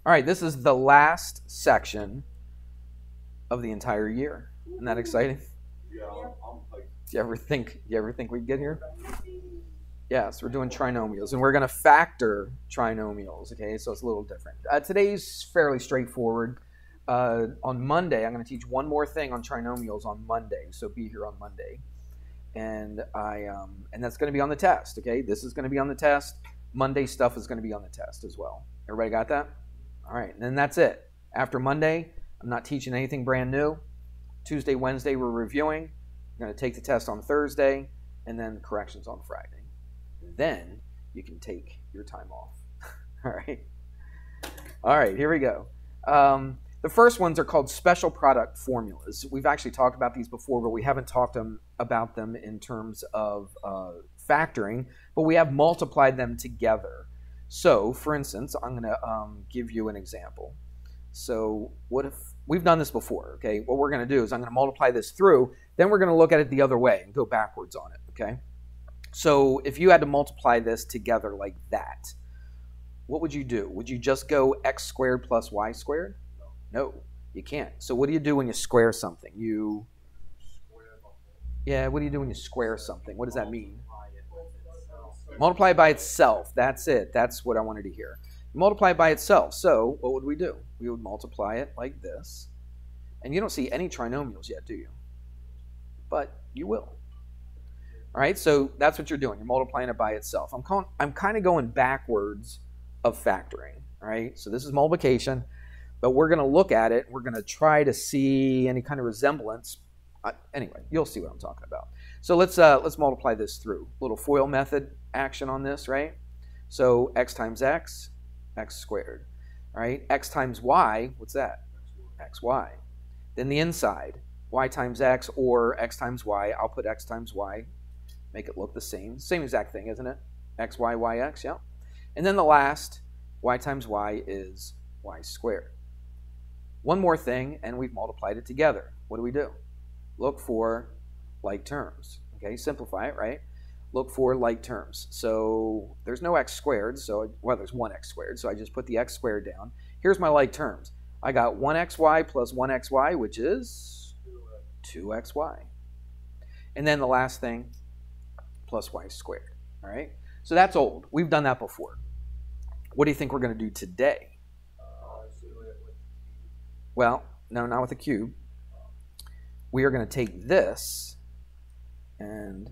All right, this is the last section of the entire year. Isn't that exciting? Yeah, I'm like, Do you ever think we'd get here? Yes, we're doing trinomials, and we're going to factor trinomials, okay? So it's a little different. Today's fairly straightforward. On Monday, I'm going to teach one more thing on trinomials on Monday, so be here on Monday. And and that's going to be on the test, okay? This is going to be on the test. Monday stuff is going to be on the test as well. Everybody got that? All right, and then that's it. After Monday, I'm not teaching anything brand new. Tuesday, Wednesday, we're reviewing. We're going to take the test on Thursday, and then corrections on Friday. Then you can take your time off. All right. All right, here we go. The first ones are called special product formulas. We've actually talked about these before, but we haven't talked about them in terms of factoring, but we have multiplied them together. So, for instance, I'm going to give you an example. So what if we've done this before, okay? What we're going to do is I'm going to multiply this through, then we're going to look at it the other way and go backwards on it, okay? So if you had to multiply this together like that, what would you do? Would you just go x squared plus y squared? No, you can't. So what do you do when you square something? What do you do when you square something? What does that mean? Multiply it by itself. That's it. That's what I wanted to hear. Multiply it by itself. So what would we do? We would multiply it like this. And you don't see any trinomials yet, do you? But you will. All right, so that's what you're doing. You're multiplying it by itself. I'm kind of going backwards of factoring. All right, so this is multiplication, but we're going to look at it. We're going to try to see any kind of resemblance. Anyway, you'll see what I'm talking about. So let's multiply this through. Little FOIL method action on this, right? So x times x, x squared. All right, x times y, what's that? xy. Then the inside, y times x or x times y. I'll put x times y. Make it look the same. Same exact thing, isn't it? X, y, y, x, yeah. And then the last, y times y is y squared. One more thing, and we've multiplied it together. What do we do? Look for like terms. Okay, simplify it, right? Look for like terms. So there's no x squared, so, well, there's one x squared, so I just put the x squared down. Here's my like terms. I got 1xy plus 1xy, which is 2xy. And then the last thing, plus y squared, all right? So that's old. We've done that before. What do you think we're going to do today? Well, no, not with a cube. We are going to take this and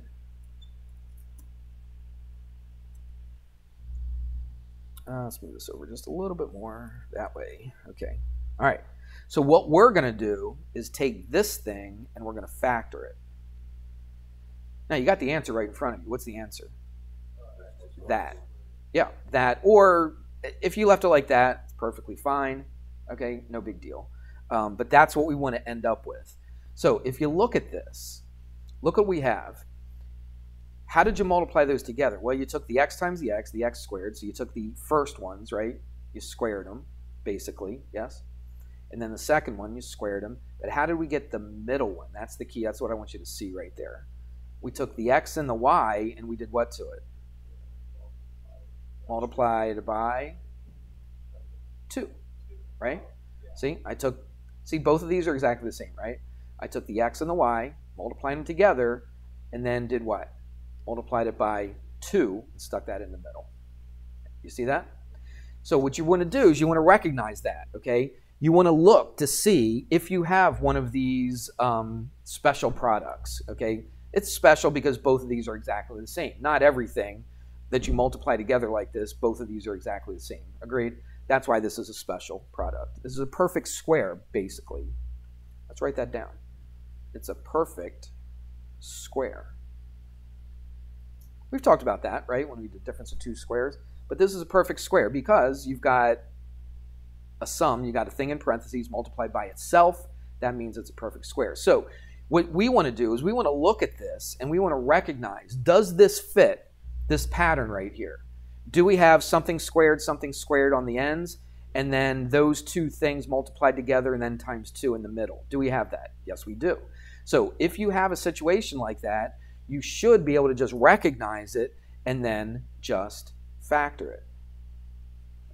let's move this over just a little bit more that way. Okay, all right. So what we're going to do is take this thing and we're going to factor it. Now, you got the answer right in front of you. What's the answer? That. Yeah, that. Or if you left it like that, it's perfectly fine. Okay, no big deal. But that's what we want to end up with. So if you look at this, look what we have. How did you multiply those together? Well, you took the x times the x squared. So you took the first ones, right? You squared them, basically, yes? And then the second one, you squared them. But how did we get the middle one? That's the key. That's what I want you to see right there. We took the x and the y, and we did what to it? Multiplied by 2, right? See, see, both of these are exactly the same, right? I took the x and the y, multiplied them together, and then did what? Multiplied it by 2 and stuck that in the middle. You see that? So what you want to do is you want to recognize that, okay? You want to look to see if you have one of these special products, okay? It's special because both of these are exactly the same. Not everything that you multiply together like this, both of these are exactly the same. Agreed? That's why this is a special product. This is a perfect square, basically. Let's write that down. It's a perfect square. We've talked about that, right, when we did difference of two squares. But this is a perfect square because you've got a sum, you got a thing in parentheses multiplied by itself. That means it's a perfect square. So what we want to do is we want to look at this and we want to recognize, does this fit this pattern right here? Do we have something squared on the ends, and then those two things multiplied together and then times 2 in the middle? Do we have that? Yes, we do. So if you have a situation like that, you should be able to just recognize it and then just factor it.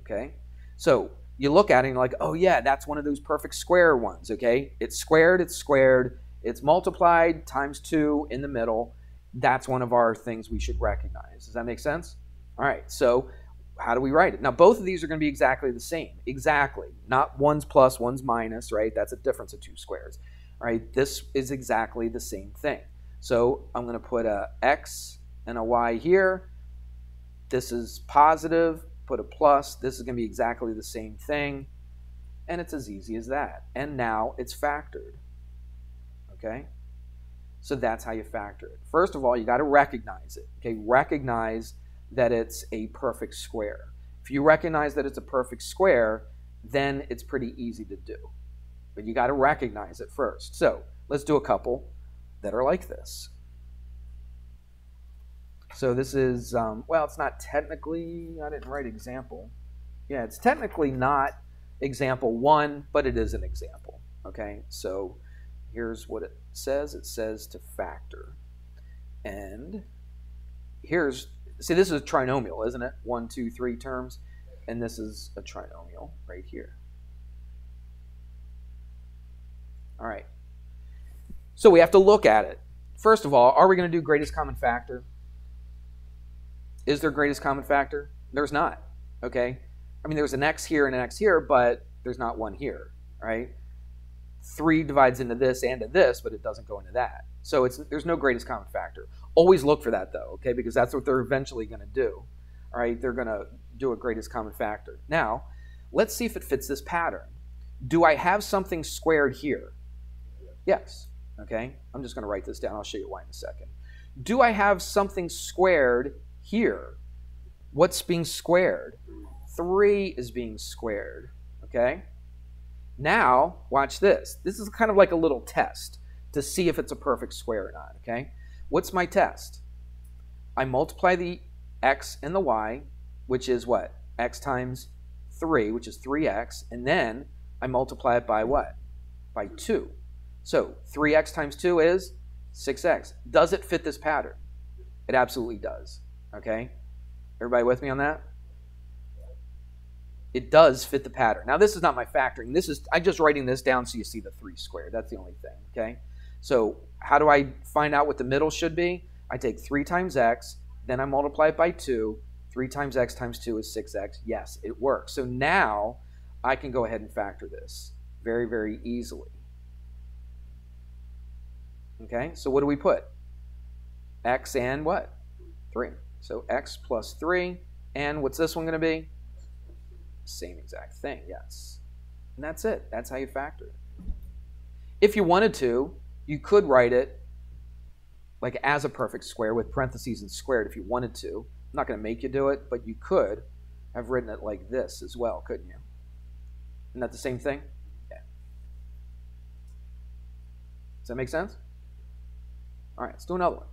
Okay? So you look at it and you're like, oh yeah, that's one of those perfect square ones, okay? It's squared, it's multiplied times 2 in the middle. That's one of our things we should recognize. Does that make sense? All right, so how do we write it? Now, both of these are going to be exactly the same. Exactly. Not one's plus, one's minus, right? That's a difference of 2 squares. All right, this is exactly the same thing. So I'm going to put a x and a y here. This is positive, put a plus. This is going to be exactly the same thing. And it's as easy as that. And now it's factored. Okay? So that's how you factor it. First of all, you got to recognize it. Okay? Recognize that it's a perfect square. If you recognize that it's a perfect square, then it's pretty easy to do. But you got to recognize it first. So let's do a couple that are like this. So this is, well, it's not technically, I didn't write example. Yeah, it's technically not example 1, but it is an example. Okay, so here's what it says. It says to factor. And here's, see, this is a trinomial, isn't it? 1, 2, 3 terms. And this is a trinomial right here. All right. So we have to look at it. First of all, are we going to do greatest common factor? Is there greatest common factor? There's not. Okay? I mean, there's an x here and an x here, but there's not one here, right? 3 divides into this and to this, but it doesn't go into that. So there's no greatest common factor. Always look for that, though, okay? Because that's what they're eventually going to do. All right? They're going to do a greatest common factor. Now, let's see if it fits this pattern. Do I have something squared here? Yes. Okay? I'm just going to write this down. I'll show you why in a second. Do I have something squared here? What's being squared? 3 is being squared. Okay? Now, watch this. This is kind of like a little test to see if it's a perfect square or not. Okay? What's my test? I multiply the x and the y, which is what? X times 3, which is 3x, and then I multiply it by what? By 2. So 3x times 2 is 6x. Does it fit this pattern? It absolutely does. Okay? Everybody with me on that? It does fit the pattern. Now, this is not my factoring. I'm just writing this down so you see the 3 squared. That's the only thing. Okay? So how do I find out what the middle should be? I take 3 times x, then I multiply it by 2. 3 times x times 2 is 6x. Yes, it works. So now I can go ahead and factor this very, very easily. Okay, so what do we put? X and what? 3. So x plus 3, and what's this one going to be? Same exact thing, yes. And that's it. That's how you factor it. If you wanted to, you could write it like as a perfect square with parentheses and squared if you wanted to. I'm not going to make you do it, but you could have written it like this as well, couldn't you? Isn't that the same thing? Yeah. Does that make sense? All right, let's do another one.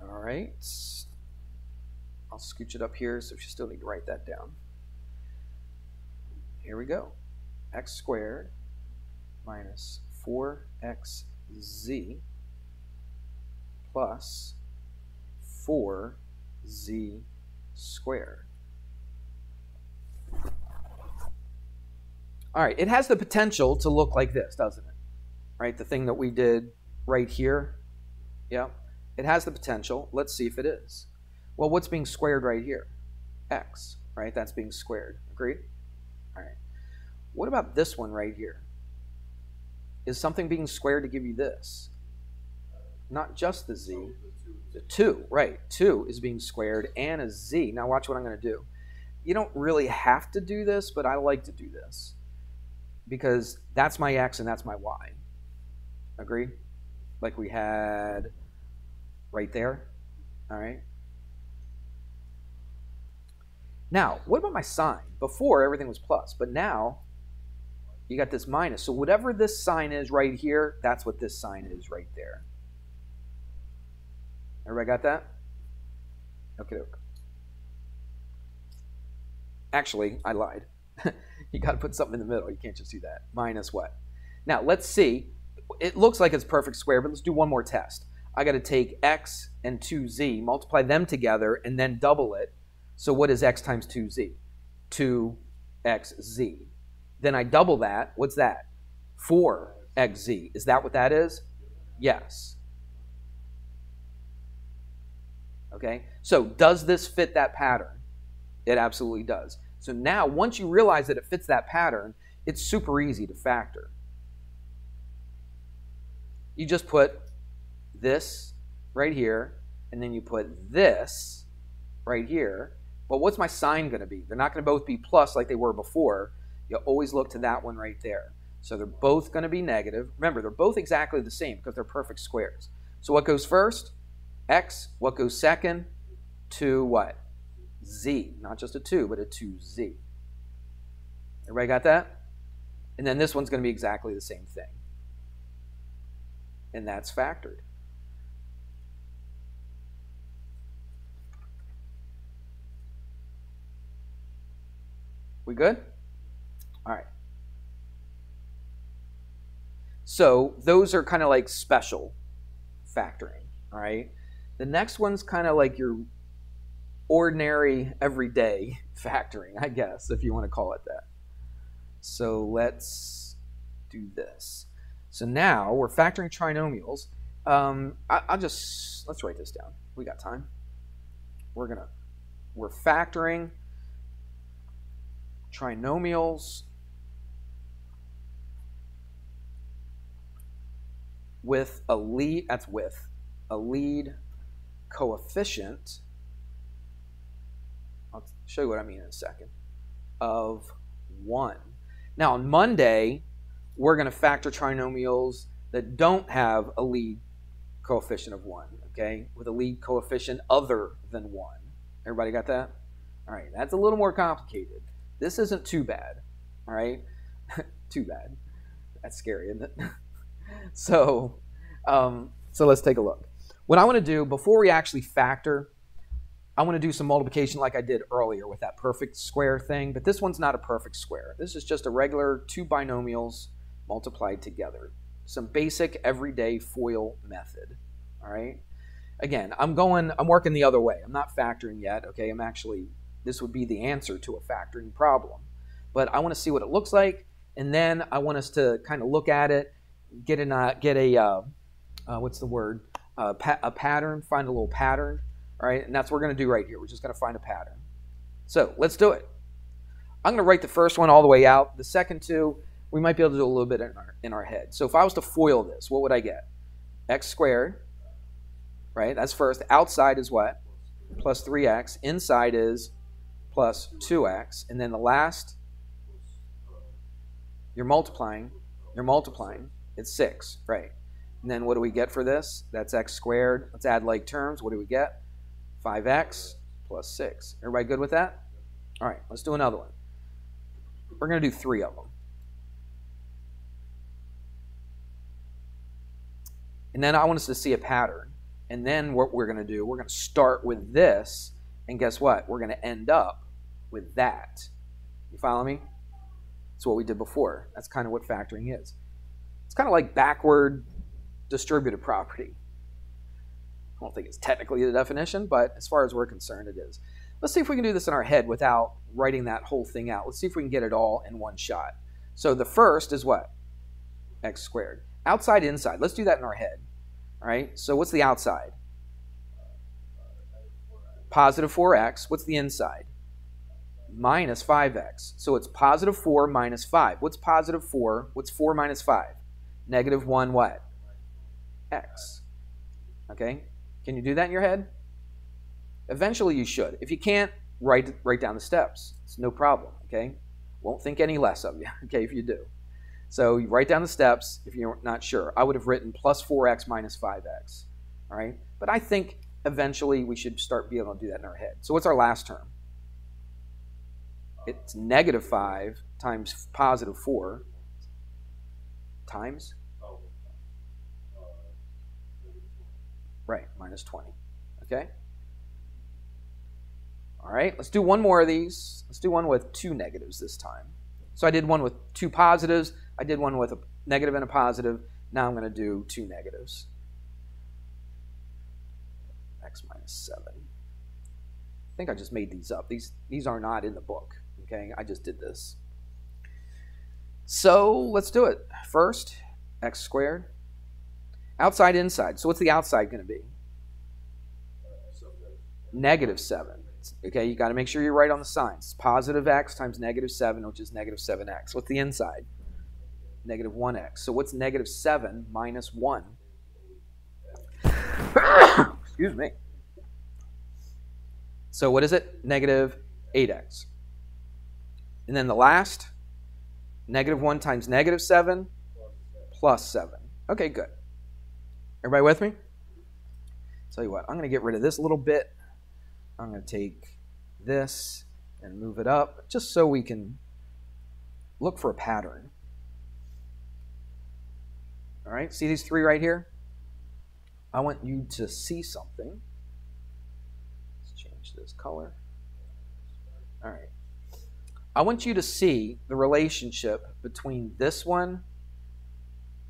All right. I'll scooch it up here, so you still need to write that down. Here we go. X squared minus 4xz plus 4z squared. All right, it has the potential to look like this, doesn't it? Right, the thing that we did right here. Yeah, it has the potential. Let's see if it is. Well, what's being squared right here? X, right? That's being squared. Agreed? All right. What about this one right here? Is something being squared to give you this? Not just the z. The 2, right. 2 is being squared and a z. Now watch what I'm going to do. You don't really have to do this, but I like to do this. Because that's my x and that's my y. Agree? Like we had right there. All right. Now, what about my sign? Before, everything was plus, but now you got this minus. So whatever this sign is right here, that's what this sign is right there. Everybody got that? Okay. Actually, I lied. You got to put something in the middle. You can't just do that. Minus what? Now, let's see. It looks like it's perfect square, but let's do one more test. I got to take x and 2z, multiply them together, and then double it. So what is x times 2z? 2xz. Then I double that. What's that? 4xz. Is that what that is? Yes. Okay, so does this fit that pattern? It absolutely does. So now, once you realize that it fits that pattern, it's super easy to factor. You just put this right here, and then you put this right here. But what's my sign going to be? They're not going to both be plus like they were before. You always look to that one right there. So they're both going to be negative. Remember, they're both exactly the same because they're perfect squares. So what goes first? X. What goes second? 2 what? Z. Not just a 2, but a 2z. Everybody got that? And then this one's going to be exactly the same thing. And that's factored. We good? All right. So those are kind of like special factoring, all right? The next one's kind of like your ordinary, everyday factoring, I guess, if you want to call it that. So let's do this. So now we're factoring trinomials. Let's write this down. We got time. We're factoring trinomials with a lead, that's with a lead coefficient, I'll show you what I mean in a second, of 1. Now on Monday, we're going to factor trinomials that don't have a lead coefficient of 1, okay? With a lead coefficient other than 1. Everybody got that? All right, that's a little more complicated. This isn't too bad, all right? Too bad. That's scary, isn't it? So let's take a look. What I want to do, before we actually factor, I want to do some multiplication like I did earlier with that perfect square thing, but this one's not a perfect square. This is just a regular 2 binomials multiplied together. Some basic everyday FOIL method, all right? Again, I'm working the other way. I'm not factoring yet, okay? This would be the answer to a factoring problem. But I want to see what it looks like, and then I want us to kind of look at it, get a what's the word? A pattern, find a little pattern, all right? And that's what we're going to do right here. We're just going to find a pattern. So let's do it. I'm going to write the first one all the way out. The second two, we might be able to do a little bit in our head. So if I was to FOIL this, what would I get? X squared, right? That's first. Outside is what? Plus 3x. Inside is plus 2x. And then the last, you're multiplying. It's 6, right? And then what do we get for this? That's x squared. Let's add like terms. What do we get? 5x plus 6. Everybody good with that? All right, let's do another one. We're going to do 3 of them. And then I want us to see a pattern. And then what we're going to do, we're going to start with this. And guess what? We're going to end up with that. You follow me? That's what we did before. That's kind of what factoring is. It's kind of like backward distributive property. I don't think it's technically the definition, but as far as we're concerned, it is. Let's see if we can do this in our head without writing that whole thing out. Let's see if we can get it all in one shot. So the first is what? X squared. Outside, inside. Let's do that in our head. All right, so what's the outside? Positive 4x. What's the inside? Minus 5x. So it's positive 4 minus 5. What's positive 4? What's 4 minus 5? Negative 1 what? X. Okay? Can you do that in your head? Eventually you should. If you can't, write down the steps. It's no problem, okay? Won't think any less of you, okay, if you do. So you write down the steps if you're not sure. I would have written plus 4x minus 5x, all right? But I think eventually we should start being able to do that in our head. So what's our last term? It's negative 5 times positive 4 times? Right, minus 20, okay? All right, let's do one more of these. Let's do one with 2 negatives this time. So I did one with 2 positives. I did one with a negative and a positive. Now I'm going to do 2 negatives. X minus 7. think I just made these up. These are not in the book, okay? I just did this. So let's do it. First, x squared. Outside, inside. So what's the outside going to be? Negative 7. Okay, you got to make sure you're right on the signs. Positive x times negative 7, which is negative 7x. What's the inside? Negative 1x. So what's negative 7 minus 1? Excuse me. So what is it? Negative 8x. And then the last, negative 1 times negative 7 plus 7. Okay, good. Everybody with me? Tell you what, I'm going to get rid of this little bit. I'm going to take this and move it up just so we can look for a pattern. All right, see these three right here? I want you to see something. Let's change this color. All right. I want you to see the relationship between this one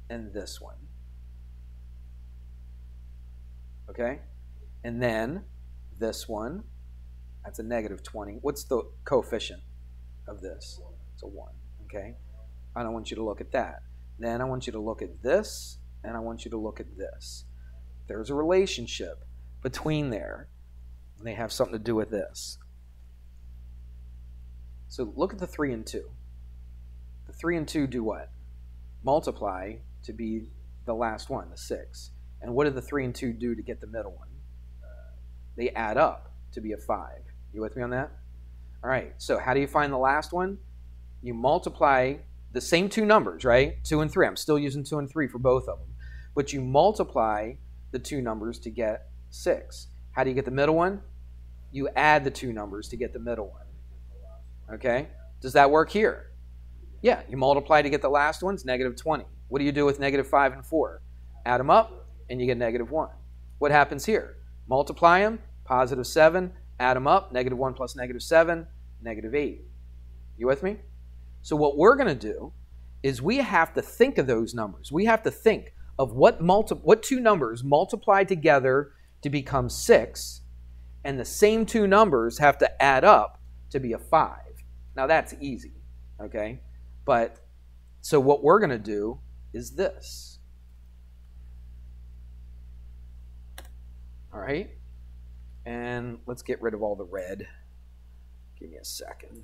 and this one. Okay? And then this one, that's a negative 20. What's the coefficient of this? It's a 1. Okay? I don't want you to look at that. Then I want you to look at this, and I want you to look at this. There's a relationship between there, and they have something to do with this. So look at the 3 and 2. The 3 and 2 do what? Multiply to be the last one, the 6. And what did the 3 and 2 do to get the middle one? They add up to be a 5. You with me on that? All right, so how do you find the last one? You multiply the same two numbers, right? 2 and 3. I'm still using 2 and 3 for both of them. But you multiply the two numbers to get 6. How do you get the middle one? You add the two numbers to get the middle one. Okay? Does that work here? Yeah, you multiply to get the last one's negative 20. What do you do with negative 5 and 4? Add them up, and you get negative 1. What happens here? Multiply them, positive 7, add them up, negative 1 plus negative 7, negative 8. You with me? So what we're going to do is we have to think of those numbers. We have to think of what two numbers multiply together to become 6, and the same two numbers have to add up to be a 5. Now that's easy, okay? But so what we're going to do is this. All right? And let's get rid of all the red. Give me a second.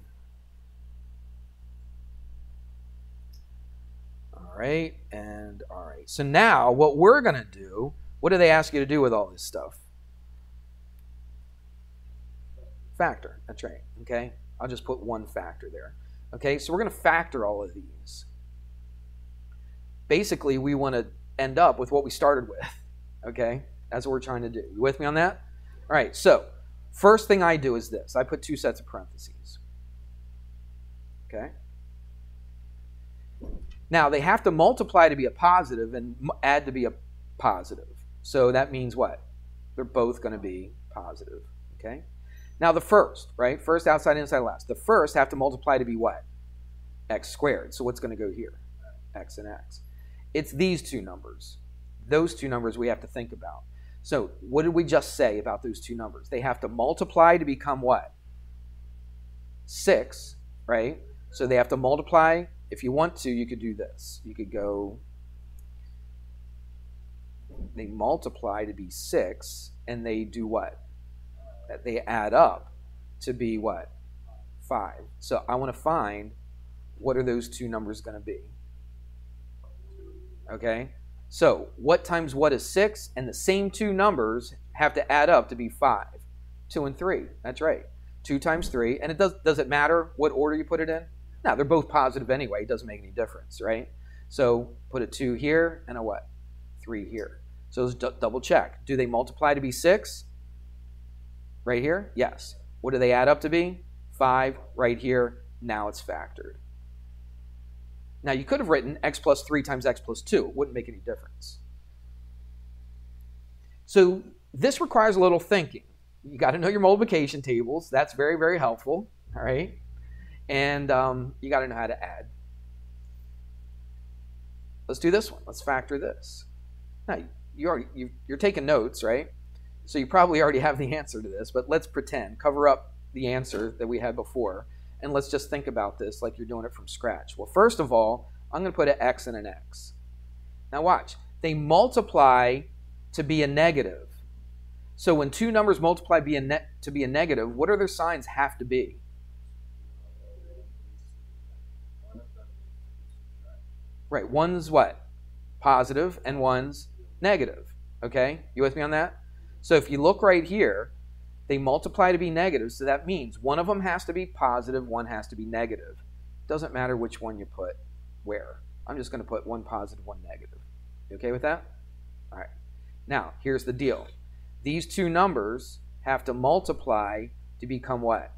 All right, and all right. So now what we're going to do, what do they ask you to do with all this stuff? Factor. That's right, okay? I'll just put one factor there. Okay, so we're going to factor all of these. Basically, we want to end up with what we started with, okay? That's what we're trying to do. You with me on that? All right, so first thing I do is this. I put two sets of parentheses. Okay? Now, they have to multiply to be a positive and add to be a positive. So that means what? They're both going to be positive. Okay? Now, the first, right? First, outside, inside, last. The first have to multiply to be what? X squared. So what's going to go here? X and X. It's these two numbers. Those two numbers we have to think about. So what did we just say about those two numbers? They have to multiply to become what? 6, right? So they have to multiply. If you want to, you could do this. You could go, they multiply to be 6, and they do what? They add up to be what? 5. So I want to find what are those two numbers going to be. Okay? So what times what is 6? And the same two numbers have to add up to be 5. 2 and 3. That's right. 2 times 3. And does it matter what order you put it in? No, they're both positive anyway. It doesn't make any difference, right? So put a 2 here and a what? 3 here. So let's double check. Do they multiply to be 6? Right here? Yes. What do they add up to be? 5 right here. Now it's factored. Now you could have written x plus 3 times x plus 2. It wouldn't make any difference. So this requires a little thinking. You got to know your multiplication tables. That's very, very helpful. All right? And you got to know how to add. Let's do this one. Let's factor this. Now, you're taking notes, right? So you probably already have the answer to this, but let's pretend, cover up the answer that we had before, and let's just think about this like you're doing it from scratch. Well, first of all, I'm going to put an x and an x. Now watch. They multiply to be a negative. So when two numbers multiply to be a negative, what do their signs have to be? Right, one's what? Positive, and one's negative. Okay, you with me on that? So if you look right here, they multiply to be negative, so that means one of them has to be positive, one has to be negative. Doesn't matter which one you put where. I'm just going to put one positive, one negative. You okay with that? All right. Now, here's the deal. These two numbers have to multiply to become what?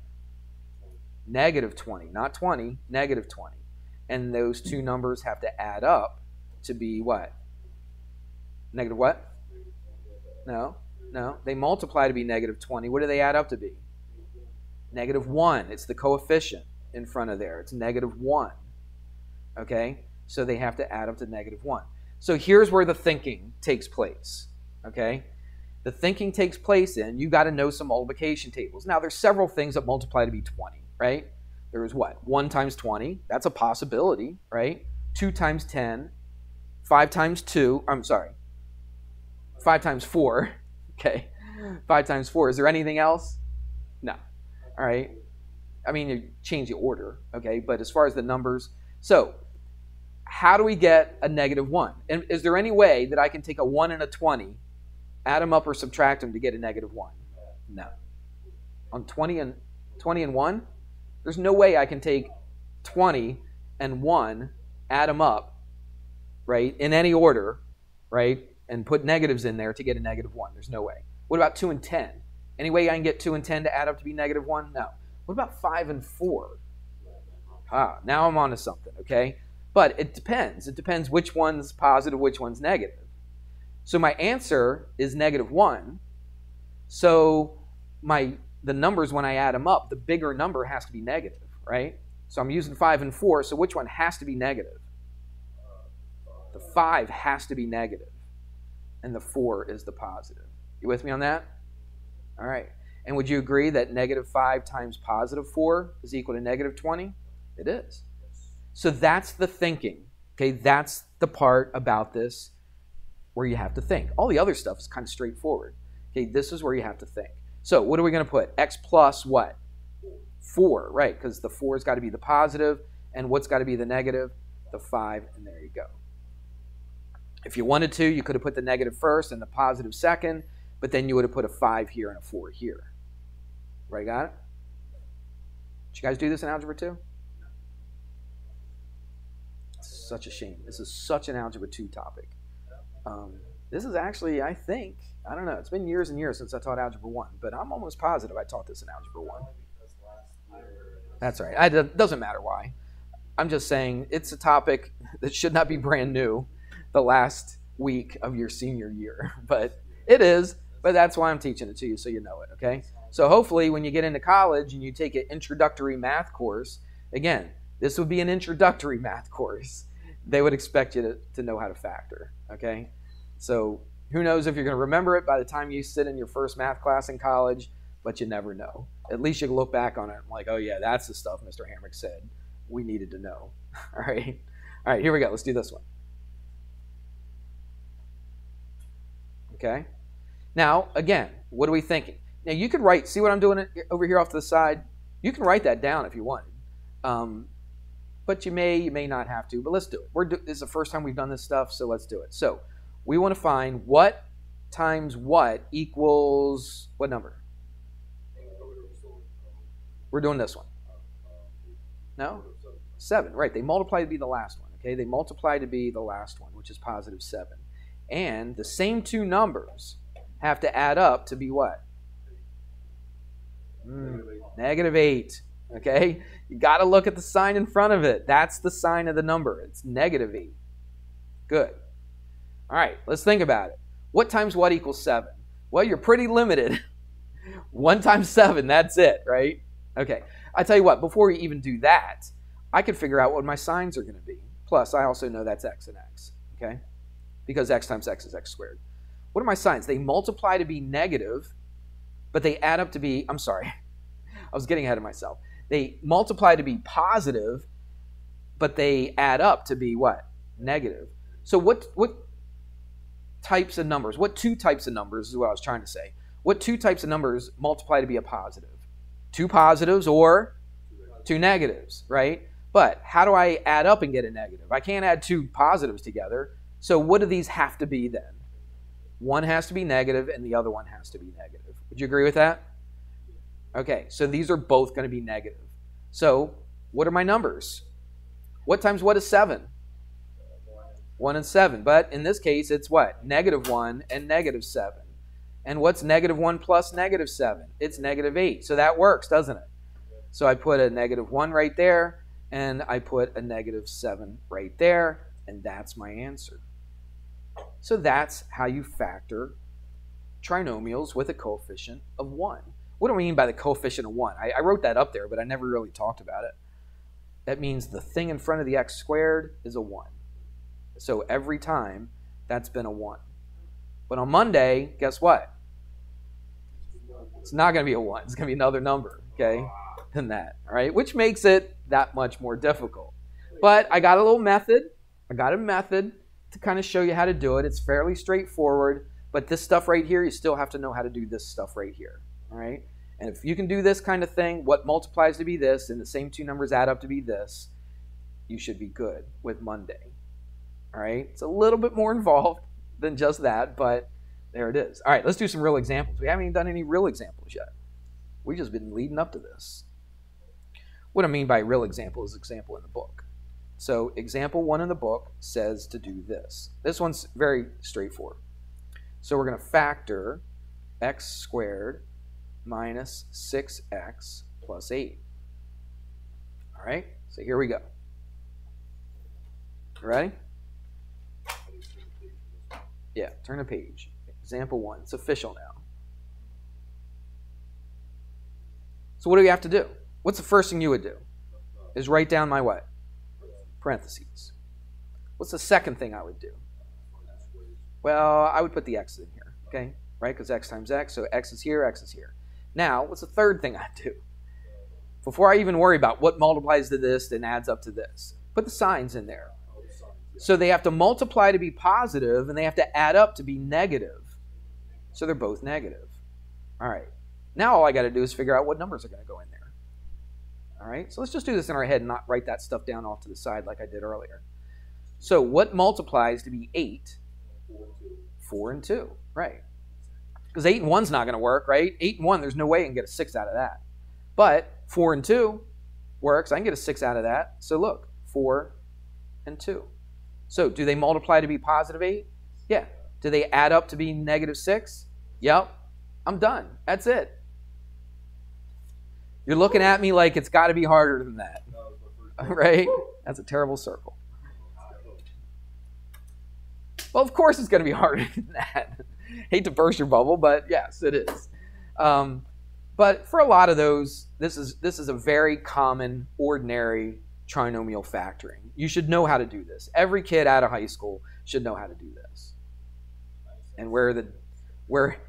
Negative 20. Not 20, negative 20. And those two numbers have to add up to be what? Negative what? No. They multiply to be negative 20. What do they add up to be? Negative 1. It's the coefficient in front of there. It's negative 1. Okay? So they have to add up to negative 1. So here's where the thinking takes place. Okay? The thinking takes place in, you got to know some multiplication tables. Now, there's several things that multiply to be 20, right? There's what? 1 times 20. That's a possibility, right? 2 times 10. 5 times 2. I'm sorry. 5 times 4. Okay. 5 times 4. Is there anything else? No. All right. I mean, you change the order, okay? But as far as the numbers, so how do we get a negative 1? And is there any way that I can take a 1 and a 20, add them up or subtract them to get a negative 1? No. On 20 and 1, there's no way I can take 20 and 1, add them up, right, in any order, right, and put negatives in there to get a negative 1. There's no way. What about 2 and 10? Any way I can get 2 and 10 to add up to be negative 1? No. What about 5 and 4? Now I'm on to something, okay? But it depends. It depends which one's positive, which one's negative. So my answer is negative 1. So the numbers, when I add them up, the bigger number has to be negative, right? So I'm using 5 and 4, so which one has to be negative? The 5 has to be negative, and the 4 is the positive. You with me on that? All right. And would you agree that negative 5 times positive 4 is equal to negative 20? It is. So that's the thinking. Okay, that's the part about this where you have to think. All the other stuff is kind of straightforward. Okay, this is where you have to think. So what are we going to put? X plus what? 4, right? Because the 4's got to be the positive, and what's got to be the negative? The 5, and there you go. If you wanted to, you could have put the negative first and the positive second, but then you would have put a 5 here and a 4 here. Right, got it? Did you guys do this in Algebra 2? It's such a shame. This is such an Algebra 2 topic. This is actually, I think, I don't know, it's been years and years since I taught Algebra 1, but I'm almost positive I taught this in Algebra 1. That's right. It doesn't matter why. I'm just saying it's a topic that should not be brand new the last week of your senior year, but it is, but that's why I'm teaching it to you so you know it, okay? So hopefully when you get into college and you take an introductory math course, again, this would be an introductory math course. They would expect you to know how to factor, okay? So who knows if you're going to remember it by the time you sit in your first math class in college, but you never know. At least you can look back on it and like, oh yeah, that's the stuff Mr. Hamrick said we needed to know. All right, here we go. Let's do this one. Okay. Now, again, what are we thinking? Now, you could write, see what I'm doing over here off to the side? You can write that down if you wanted. But you may not have to, but let's do it. This is the first time we've done this stuff, so let's do it. So we want to find what times what equals what number? We're doing this one. No? 7, right. They multiply to be the last one, okay? They multiply to be the last one, which is positive 7. And the same two numbers have to add up to be what? Negative 8, okay? You got to look at the sign in front of it. That's the sign of the number. It's negative 8. Good. All right, let's think about it. What times what equals 7? Well, you're pretty limited. 1 times 7, that's it, right? Okay, I tell you what, before we even do that, I could figure out what my signs are going to be. Plus, I also know that's x and x, okay? Because x times x is x squared. What are my signs? They multiply to be negative, but they add up to be, I'm sorry, I was getting ahead of myself. They multiply to be positive, but they add up to be what? Negative. So what types of numbers, what two types of numbers is what I was trying to say. What two types of numbers multiply to be a positive? Two positives or two negatives, right? But how do I add up and get a negative? I can't add two positives together. So what do these have to be then? One has to be negative and the other one has to be negative. Would you agree with that? Okay, so these are both going to be negative. So what are my numbers? What times what is 7? 1 and 7. But in this case, it's what? -1 and -7. And what's -1 plus -7? It's -8. So that works, doesn't it? So I put a -1 right there, and I put a -7 right there, and that's my answer. So that's how you factor trinomials with a coefficient of 1. What do I mean by the coefficient of 1? I wrote that up there, but I never really talked about it. That means the thing in front of the x squared is a 1. So every time, that's been a 1. But on Monday, guess what? It's not going to be a 1. It's going to be another number, okay, than that, all right? Which makes it that much more difficult. But I got a little method. I got a method to kind of show you how to do it. It's fairly straightforward, but this stuff right here, you still have to know how to do this stuff right here, all right? And if you can do this kind of thing, what multiplies to be this, and the same two numbers add up to be this, you should be good with Monday, all right? It's a little bit more involved than just that, but there it is. All right, let's do some real examples. We haven't even done any real examples yet. We've just been leading up to this. What I mean by real example is example in the book. So example 1 in the book says to do this. This one's very straightforward. So we're going to factor x squared minus 6x plus 8. All right, so here we go. Ready? Yeah, turn a page. Example 1. It's official now. So what do we have to do? What's the first thing you would do? Is write down my what? Parentheses. What's the second thing I would do? Well, I would put the x in here, okay? Right, because x times x, so x is here, x is here. Now, what's the third thing I'd do? Before I even worry about what multiplies to this and adds up to this, put the signs in there. So they have to multiply to be positive, and they have to add up to be negative. So they're both negative. All right. Now all I got to do is figure out what numbers are going to go in there. All right. So let's just do this in our head and not write that stuff down off to the side like I did earlier. So what multiplies to be 8? 4 and 2. Right. Because 8 and 1's not going to work, right? 8 and 1, there's no way I can get a 6 out of that. But 4 and 2 works. I can get a 6 out of that. So look, 4 and 2. So do they multiply to be positive 8? Yeah. Do they add up to be negative 6? Yep. I'm done. That's it. You're looking at me like it's got to be harder than that. Right? That's a terrible circle. Well, of course it's going to be harder than that. Hate to burst your bubble, but yes, it is. But for a lot of those, this is a very common, ordinary trinomial factoring. You should know how to do this. Every kid out of high school should know how to do this. And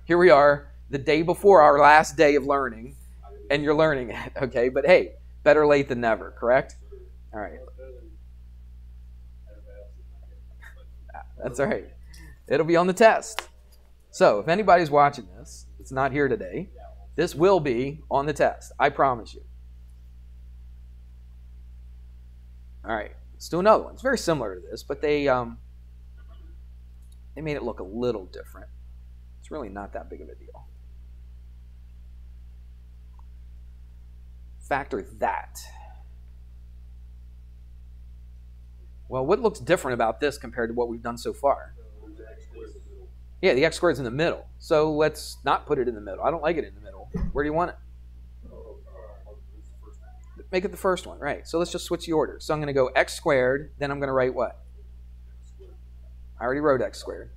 here we are, the day before our last day of learning, and you're learning it, okay? But hey, better late than never, correct? All right. That's all right. It'll be on the test. So if anybody's watching this, it's not here today, this will be on the test. I promise you. All right, let's do another one. It's very similar to this, but they made it look a little different. It's really not that big of a deal. Factor that. Well, what looks different about this compared to what we've done so far? Yeah, the x squared's in the middle. So let's not put it in the middle. I don't like it in the middle. Where do you want it? Make it the first one, right? So let's just switch the order. So I'm going to go x squared, then I'm going to write what? I already wrote x squared.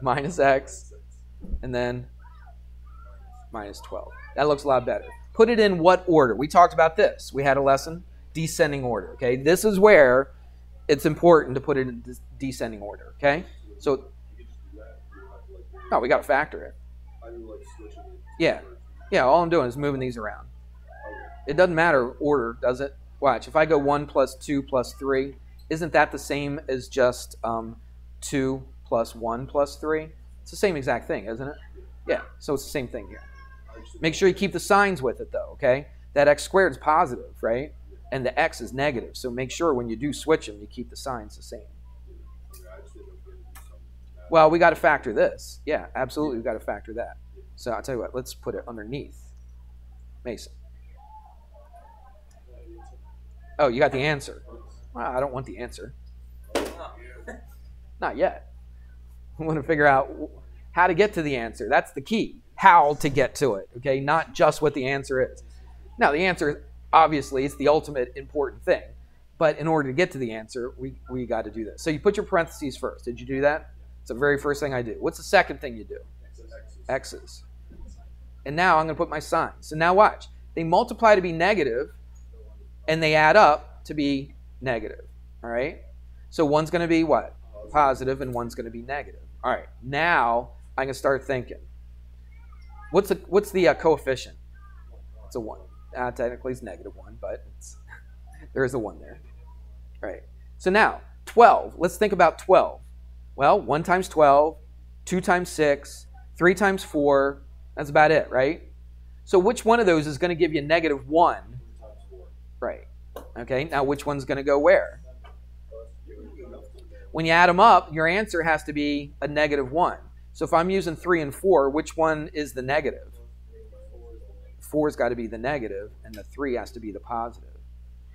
Minus x, and then minus 12. That looks a lot better. Put it in what order? We talked about this. We had a lesson, descending order, okay? This is where it's important to put it in descending order, okay? So, No, we got to factor it. Yeah. Yeah, all I'm doing is moving these around. It doesn't matter order, does it? Watch, if I go 1 plus 2 plus 3, isn't that the same as just 2 plus 1 plus 3? It's the same exact thing, isn't it? Yeah, so it's the same thing here. Make sure you keep the signs with it, though, okay? That x squared is positive, right? And the x is negative, so make sure when you do switch them, you keep the signs the same. Well, we got to factor this. Yeah, absolutely, we got to factor that. So I'll tell you what, let's put it underneath. Mason. Oh, you got the answer. Well, I don't want the answer. Not yet. I want to figure out how to get to the answer. That's the key. How to get to it, okay? Not just what the answer is. Now, the answer, obviously, is the ultimate important thing. But in order to get to the answer, we got to do this. So you put your parentheses first. Did you do that? It's the very first thing I do. What's the second thing you do? X's. And now I'm going to put my signs. So now watch. They multiply to be negative, and they add up to be negative. All right? So one's going to be what? Positive, and one's going to be negative. All right. Now I can start thinking. What's the coefficient? It's a 1. Technically it's -1, but there is a 1 there. All right. So now 12. Let's think about 12. Well, 1 times 12, 2 times 6, 3 times 4. That's about it, right? So which one of those is going to give you -1? Right. Okay. Now which one's going to go where? When you add them up, your answer has to be a -1. So if I'm using 3 and 4, which one is the negative? 4's got to be the negative, and the 3 has to be the positive.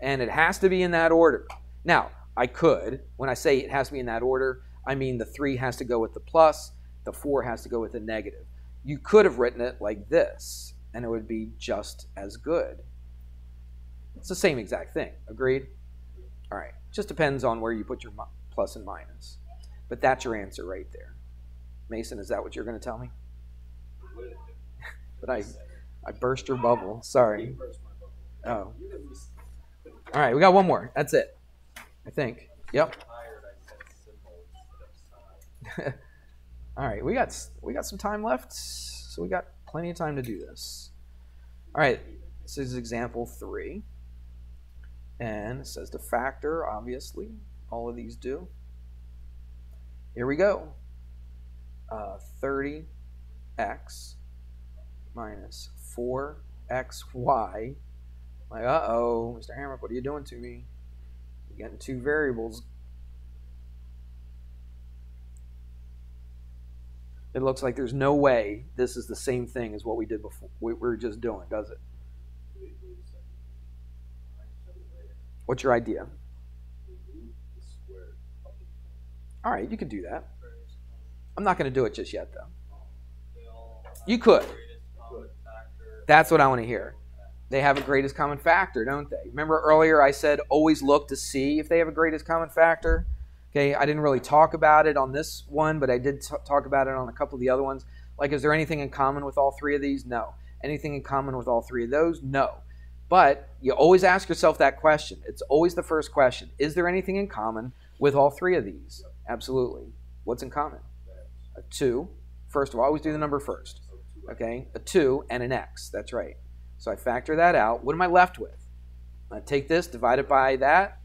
And it has to be in that order. Now, I could, when I say it has to be in that order, I mean the 3 has to go with the plus, the 4 has to go with the negative. You could have written it like this, and it would be just as good. It's the same exact thing. Agreed? All right. Just depends on where you put your plus and minus. But that's your answer right there. Mason, is that what you're going to tell me? But I burst your bubble. Sorry. Oh. All right, we got one more. That's it. I think. Yep. All right, we got some time left, so we got plenty of time to do this. All right, this is example 3. And it says to factor, obviously. All of these do. Here we go. 30x minus 4xy. Like, uh-oh, Mr. Hamrick, what are you doing to me? You're getting 2 variables. It looks like there's no way this is the same thing as what we did before. We were just doing, does it? What's your idea? All right, you could do that. I'm not going to do it just yet, though. You could. That's what I want to hear. They have a greatest common factor, don't they? Remember earlier I said always look to see if they have a greatest common factor? Okay, I didn't really talk about it on this one, but I did talk about it on a couple of the other ones. Like, is there anything in common with all 3 of these? No. Anything in common with all 3 of those? No. But you always ask yourself that question. It's always the first question. Is there anything in common with all 3 of these? Absolutely. What's in common? A 2. First of all, always do the number first. Okay, a 2 and an x. That's right. So I factor that out. What am I left with? I take this, divide it by that.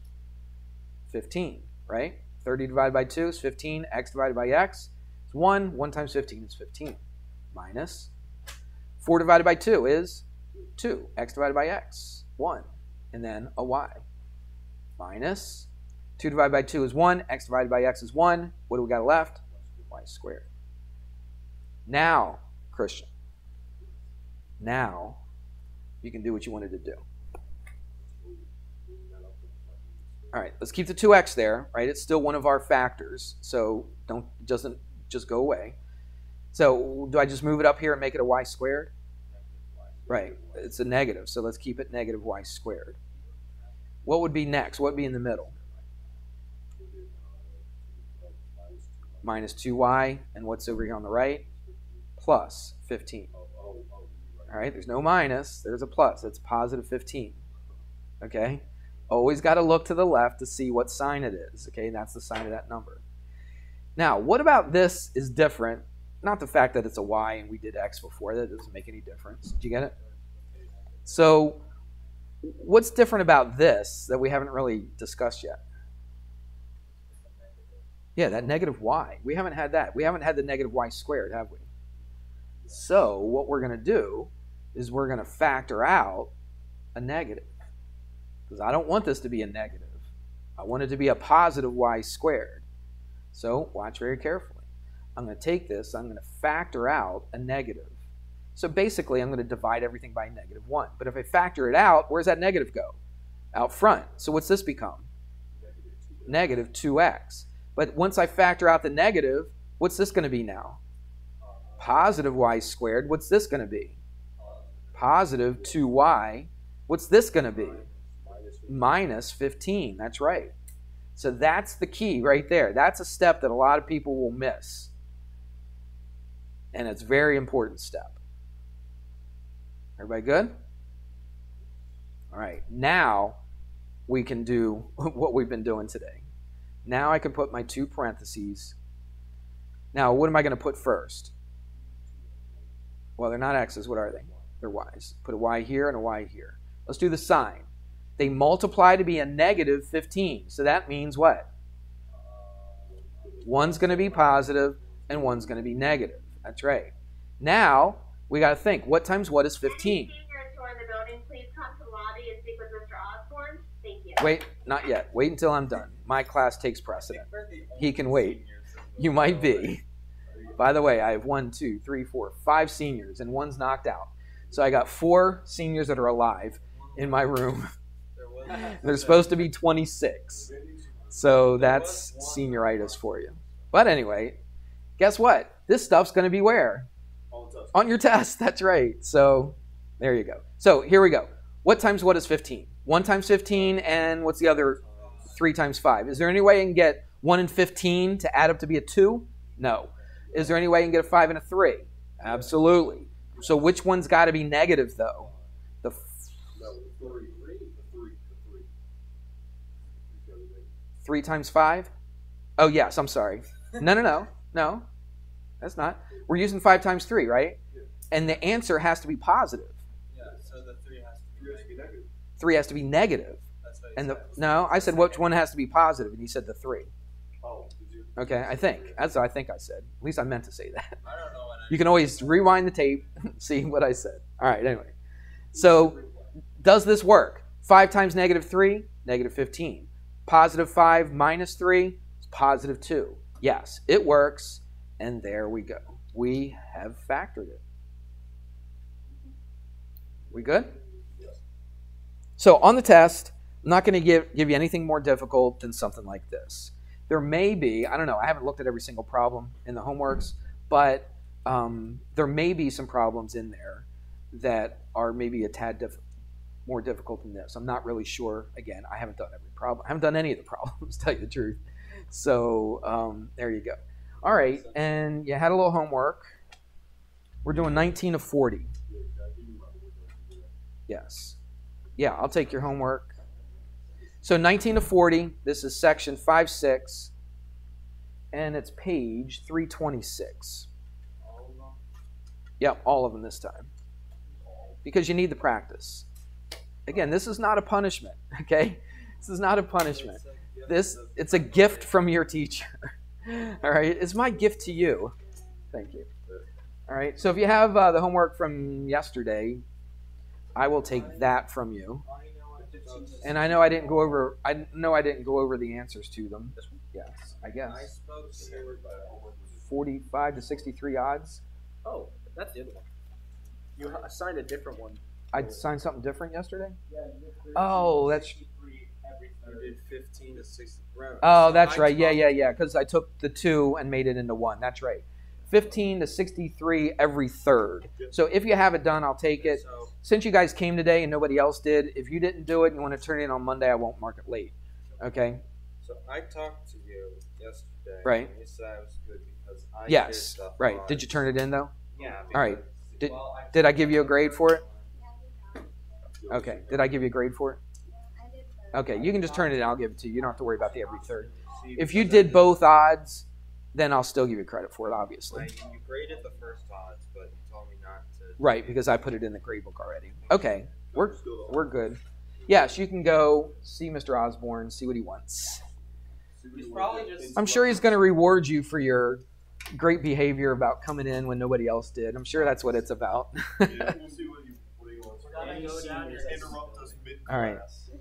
15, right? 30 divided by 2 is 15. X divided by x is 1. 1 times 15 is 15. Minus 4 divided by 2 is 2. X divided by x, 1. And then a y. Minus 2 divided by 2 is 1. X divided by x is 1. What do we got left? Y squared. Now, Christian, now you can do what you wanted to do. All right, let's keep the 2x there, right? It's still one of our factors, so it doesn't just go away. So do I just move it up here and make it a y squared? Right, it's a negative, so let's keep it negative y squared. What would be next? What would be in the middle? Minus 2y, and what's over here on the right? Plus 15. All right, there's no minus, there's a plus. It's positive 15. Okay? Always got to look to the left to see what sign it is. Okay, and that's the sign of that number. Now, what about this is different not the fact that it's a y and we did x before. That doesn't make any difference. Do you get it? So what's different about this that we haven't really discussed yet? Yeah, that negative y. We haven't had that. We haven't had the negative y squared, have we? So what we're going to do is we're going to factor out a negative. Because I don't want this to be a negative. I want it to be a positive y squared. So watch very carefully. I'm going to take this, I'm going to factor out a negative. So basically, I'm going to divide everything by negative 1. But if I factor it out, where's that negative go? Out front. So what's this become? Negative 2x. But once I factor out the negative, what's this going to be now? Positive y squared. What's this going to be? Positive 2y. What's this going to be? Minus 15. That's right. So that's the key right there. That's a step that a lot of people will miss. And it's a very important step. Everybody good? All right. Now we can do what we've been doing today. Now I can put my 2 parentheses. Now what am I going to put first? Well, they're not x's. What are they? They're y's. Put a y here and a y here. Let's do the sign. They multiply to be a negative 15. So that means what? One's going to be positive and one's going to be negative. That's right. Now we got to think. What times what is 15? Wait, not yet. Wait until I'm done. My class takes precedent. He can wait. You might be. By the way, I have 1, 2, 3, 4, 5 seniors, and one's knocked out. So I got 4 seniors that are alive in my room. There's supposed to be 26. So that's senioritis for you. But anyway, guess what? This stuff's going to be where? On your test. That's right. So there you go. So here we go. What times what is 15? 1 times 15, and what's the other? 3 times 5. Is there any way I can get 1 and 15 to add up to be a 2? No. Is there any way you can get a 5 and a 3? Absolutely. So which one's got to be negative, though? The 3 times 5? Oh, yes, I'm sorry. No. That's not. We're using 5 times 3, right? And the answer has to be positive. Yeah, so the 3 has to be negative. 3 has to be negative. That's what And no, I said which one has to be positive, and you said the 3. Oh, did you? Okay, I think. That's what I think I said. At least I meant to say that. I don't know when You can always rewind the tape, see what I said. All right, anyway. So does this work? 5 times negative 3, negative 15. Positive 5 minus 3 is positive 2. Yes, it works, and there we go. We have factored it. We good? So on the test, I'm not going to give you anything more difficult than something like this. There may be, I don't know, I haven't looked at every single problem in the homeworks, but there may be some problems in there that are maybe a tad more difficult than this. I'm not really sure. Again, I haven't done every problem. I haven't done any of the problems, to tell you the truth. So there you go. All right, and you had a little homework. We're doing 19 of 40. Yes. Yeah, I'll take your homework. So 19 of 40, this is section 5-6, and it's page 326. Yep, all of them this time. Because you need the practice. Again, this is not a punishment, okay? This is not a punishment. It's a gift from your teacher. All right, it's my gift to you. Thank you. All right, so if you have the homework from yesterday, I will take that from you. And I know I didn't go over. I know I didn't go over the answers to them. Yes, I guess. 45 to 63 odds. Oh, that's the other one. You assigned a different one. I signed something different yesterday. Oh, that's. You did 15 to 60. Oh, that's right. Yeah. Because I took the 2 and made it into 1. That's right. 15 to 63 every third. So if you have it done, I'll take it. Since you guys came today and nobody else did, if you didn't do it and you want to turn it in on Monday, I won't mark it late. Okay? So I talked to you yesterday. Right. And you said I was good because I yes. did stuff. Right. Did you turn it in, though? Yeah. All right. Did I give you a grade for it? Okay. Did I give you a grade for it? Okay. You can just turn it in. I'll give it to you. You don't have to worry about the every third. If you did both odds, then I'll still give you credit for it, obviously. You graded the first odds, but you told me not to. Right, because I put it in the gradebook already. Okay, we're good. Yes, you can go see Mr. Osborne, see what he wants. He's probably just. I'm sure he's going to reward you for your great behavior about coming in when nobody else did. I'm sure that's what it's about. Yeah, we'll see what he wants. We're gonna go down here. Interrupt us mid-class. All right.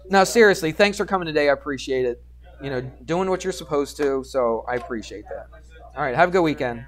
No, seriously, thanks for coming today. I appreciate it. You know, doing what you're supposed to, so I appreciate that. All right, have a good weekend.